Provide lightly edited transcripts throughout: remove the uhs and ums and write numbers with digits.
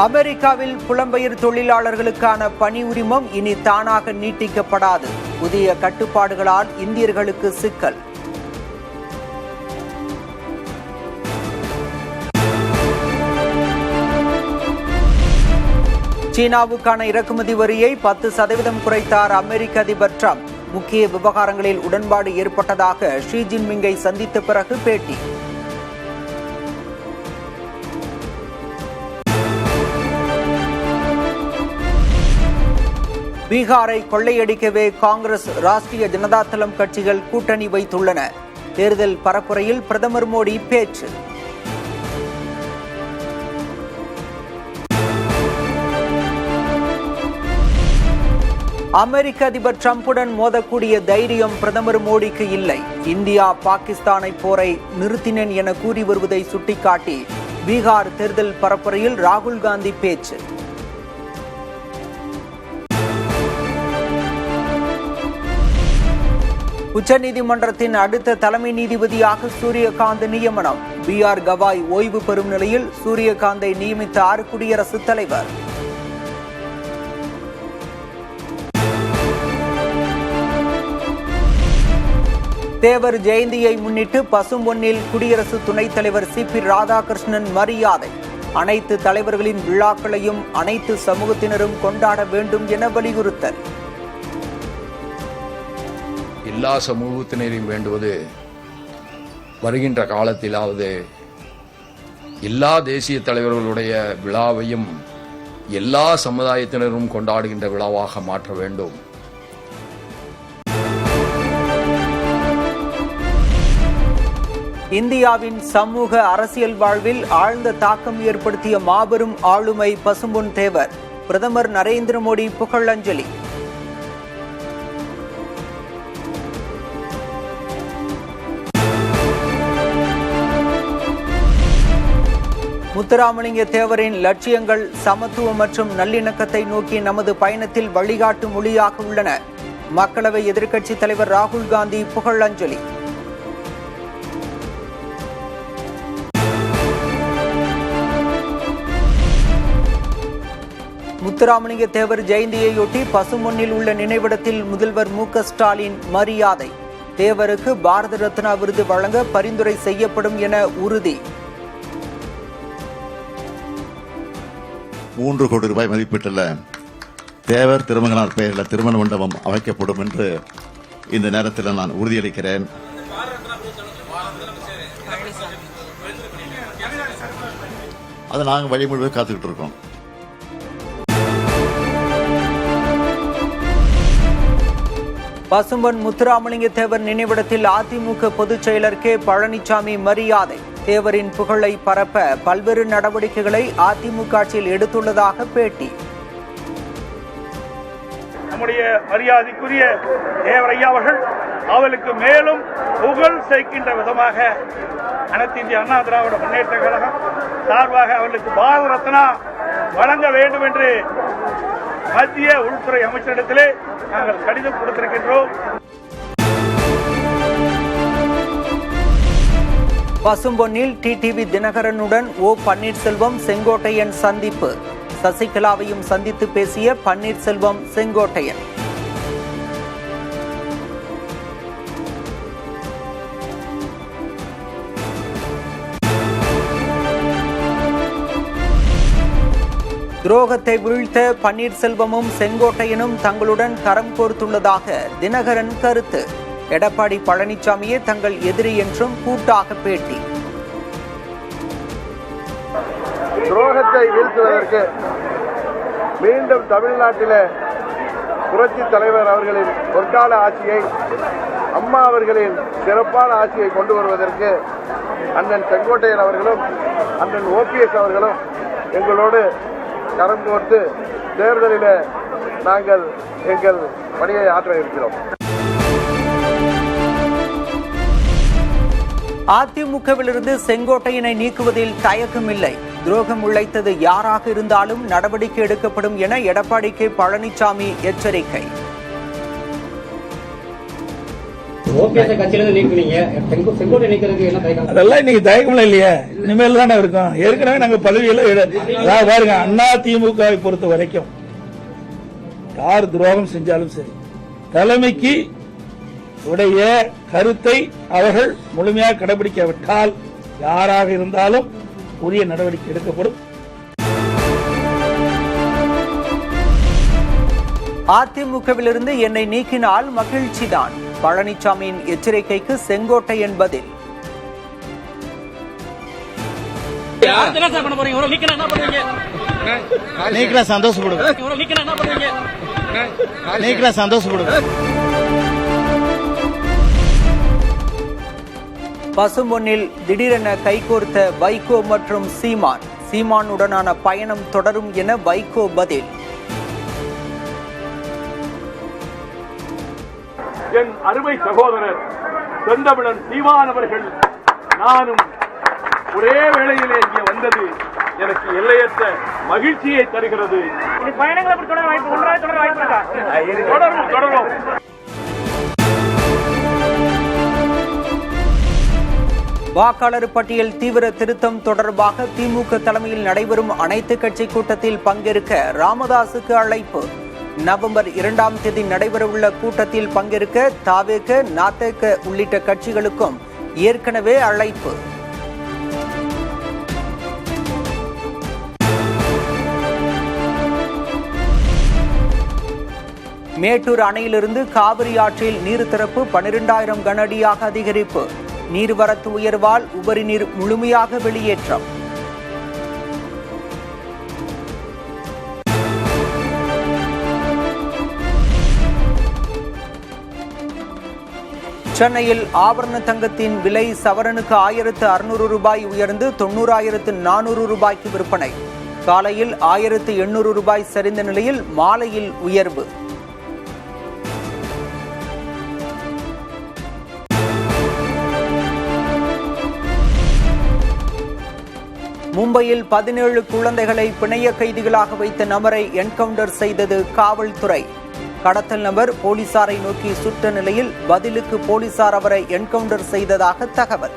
அமெரிக்காவில் புலம்பெயர் தொழிலாளர்களுக்கான பணி உரிமம் இனி தானாக நீட்டிக்கப்படாது. புதிய கட்டுப்பாடுகளால் இந்தியர்களுக்கு சிக்கல். சீனாவுக்கான இறக்குமதி வரியை 10% குறைத்தார் அமெரிக்க அதிபர் டிரம்ப். முக்கிய விவகாரங்களில் உடன்பாடு ஏற்பட்டதாக ஷி ஜின்பிங்கை சந்தித்த பிறகு பேட்டி. பீகாரை கொள்ளையடிக்கவே காங்கிரஸ், ராஷ்டிரிய ஜனதா தளம் கட்சிகள் கூட்டணி வைத்துள்ளன. தேர்தல் பரப்புரையில் பிரதமர் மோடி பேச்சு. அமெரிக்க அதிபர் டிரம்புடன் மோதக்கூடிய தைரியம் பிரதமர் மோடிக்கு இல்லை. இந்தியா பாகிஸ்தானை போரை நிறுத்தினேன் என கூறி வருவதை சுட்டிக்காட்டி பீகார் தேர்தல் பரப்புரையில் ராகுல் காந்தி பேச்சு. உச்சநீதிமன்றத்தின் அடுத்த தலைமை நீதிபதியாக சூரியகாந்த் நியமனம். BR கவாய் ஓய்வு பெறும் நிலையில் சூரியகாந்தை நியமித்தார் குடியரசுத் தலைவர். தேவர் ஜெயந்தியை முன்னிட்டு பசும்பொன்னில் குடியரசு துணைத் தலைவர் CP ராதாகிருஷ்ணன் மரியாதை. அனைத்து தலைவர்களின் விழாக்களையும் அனைத்து சமூகத்தினரும் கொண்டாட வேண்டும் என வலியுறுத்தல். எல்லா சமூகத்தினரையும் வேண்டுவது வருகின்ற காலத்திலாவது எல்லா தேசிய தலைவர்களுடைய விழாவையும் எல்லா சமுதாயத்தினரும் கொண்டாடுகின்ற விழாவாக மாற்ற வேண்டும். இந்தியாவின் சமூக அரசியல் வாழ்வில் ஆழ்ந்த தாக்கம் ஏற்படுத்திய மாபெரும் ஆளுமை பசும்பொன் தேவர். பிரதமர் நரேந்திர மோடி புகழஞ்சலி. முத்துராமலிங்க தேவரின் லட்சியங்கள் சமத்துவம் மற்றும் நல்லிணக்கத்தை நோக்கி நமது பயணத்தில் வழிகாட்டு மொழியாக உள்ளன. மக்களவை எதிர்க்கட்சித் தலைவர் ராகுல் காந்தி புகழஞ்சலி. முத்துராமலிங்க தேவர் ஜெயந்தியையொட்டி பசும்பொன்னில் உள்ள நினைவிடத்தில் முதல்வர் MK ஸ்டாலின் மரியாதை. தேவருக்கு பாரத ரத்னா விருது வழங்க பரிந்துரை செய்யப்படும் என உறுதி. 3 கோடி ரூபாய் மதிப்பீட்டுள்ள தேவர் திருமகனார் பெயரில் திருமண மண்டபம் அமைக்கப்படும் என்று இந்த நேரத்தில் நான் உறுதியளிக்கிறேன். அதை நாங்கள் வழிமுறை காத்துக்கிட்டு இருக்கோம். பசும்பொன் முத்துராமலிங்க தேவர் நினைவிடத்தில் அதிமுக பொதுச் செயலர் K பழனிசாமி மரியாதை. தேவரின் புகழை பரப்ப பல்வேறு நடவடிக்கைகளை அதிமுக ஆட்சியில் எடுத்துள்ளதாக பேட்டி. நம்முடைய மரியாதைக்குரிய தேவரையா அவர்கள் அவளுக்கு மேலும் புகழ் சேர்க்கின்ற விதமாக அனைத்து இந்திய அண்ணா திராவிட முன்னேற்ற கழகம் சார்பாக அவர்களுக்கு பாரத ரத்னா வழங்க வேண்டும் என்று மத்திய உள்துறை அமைச்சரிடத்திலே நாங்கள் கடிதம் கொடுத்திருக்கின்றோம். பசும்பொன்னில் TTV தினகரனுடன் O பன்னீர்செல்வம் செங்கோட்டையன் சந்திப்பு. சசிகலாவையும் சந்தித்து பேசிய பன்னீர்செல்வம் செங்கோட்டையன். துரோகத்தை வீழ்த்த பன்னீர்செல்வமும் செங்கோட்டையனும் தங்களுடன் கரம் கோர்த்துள்ளதாக தினகரன் கருத்து. எடப்பாடி பழனிசாமியே தங்கள் எதிரி என்றும் கூட்டாக பேட்டி. துரோகத்தை வீழ்த்துவதற்கு மீண்டும் தமிழ்நாட்டில் புரட்சி தலைவர் அவர்களின் பொற்கால ஆட்சியை, அம்மா அவர்களின் சிறப்பான ஆட்சியை கொண்டு வருவதற்கு அண்ணன் செங்கோட்டையன் அவர்களும் அண்ணன் OPS அவர்களும் எங்களோடு கரம் கோர்த்து தேர்தலில் நாங்கள் எங்கள் பணியை ஆற்ற இருக்கிறோம். அதிமுகவிலிருந்து செங்கோட்டையனை நீக்குவதில் தயக்கமில்லை. துரோகம் இழைத்தது யாராக இருந்தாலும் நடவடிக்கை எடுக்கப்படும் என எடப்பாடி K பழனிசாமி எச்சரிக்கை. ஓபிஎஸ் கட்சியிலிருந்து நீக்குனீங்க, செங்கோட்டை நீக்கிறதுக்கு என்ன தயக்கம்? அதெல்லாம் இன்னைக்கு தயக்கம்லாம் இல்லையே, இனிமேல் தானே இருக்கும். ஏற்கனவே நாங்க பதவியில அதாவது பாருங்க, அண்ணா திமுகவை பொறுத்த வரைக்கும் யார் துரோகம் செஞ்சாலும் சரி, தலைமைக்கு உடைய கருத்தை அவர்கள் முழுமையாக கடைபிடிக்காவிட்டால் யாராக இருந்தாலும் உரிய நடவடிக்கை எடுக்கப்படும். அதிமுகவிலிருந்து என்னை நீக்கினால் மகிழ்ச்சிதான். பழனிசாமியின் எச்சரிக்கைக்கு செங்கோட்டையன் பதில். பசும்பொன்னில் திடீரென கைகோர்த்த வைகோ மற்றும் சீமானுடனான பயணம் தொடரும் என வைகோ பதில். என் அருமை சகோதரர் செந்தமிழன் சீமான் அவர்கள் நானும் ஒரே வேளையிலே இங்கே வந்தது எனக்கு எல்லையற்ற மகிழ்ச்சியை தருகிறது. தொடரும். வாக்காளர் பட்டியல் தீவிர திருத்தம் தொடர்பாக திமுக தலைமையில் நடைபெறும் அனைத்து கட்சி கூட்டத்தில் பங்கேற்க ராமதாசுக்கு அழைப்பு. நவம்பர் 2ஆம் தேதி நடைபெறவுள்ள கூட்டத்தில் பங்கேற்க தாவேக, நாதேக உள்ளிட்ட கட்சிகளுக்கும் ஏற்கனவே அழைப்பு. மேட்டூர் அணையிலிருந்து காவிரி ஆற்றில் நீர் திறப்பு 12,000 கனஅடியாக அதிகரிப்பு. நீர்வரத்து உயர்வால் உபரி நீர் முழுமையாக வெளியேற்றம். சென்னையில் ஆபரண தங்கத்தின் விலை சவரனுக்கு 1,600 ரூபாய் உயர்ந்து 90,400 ரூபாய்க்கு விற்பனை. காலையில் 1,800 ரூபாய் சரிந்த நிலையில் மாலையில் உயர்வு. மும்பையில் 17 குழந்தைகளை பிணைய கைதிகளாக வைத்த நபரை என்கவுண்டர் செய்தது காவல்துறை. கடத்தல் நபர் போலீசாரை நோக்கி சுட்ட நிலையில் பதிலுக்கு போலீசார் அவரை என்கவுண்டர் செய்ததாக தகவல்.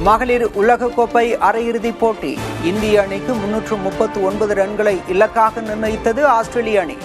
மகளிர் உலகக்கோப்பை அரையிறுதிப் போட்டி. இந்திய அணிக்கு 339 ரன்களை இலக்காக நிர்ணயித்தது ஆஸ்திரேலிய அணி.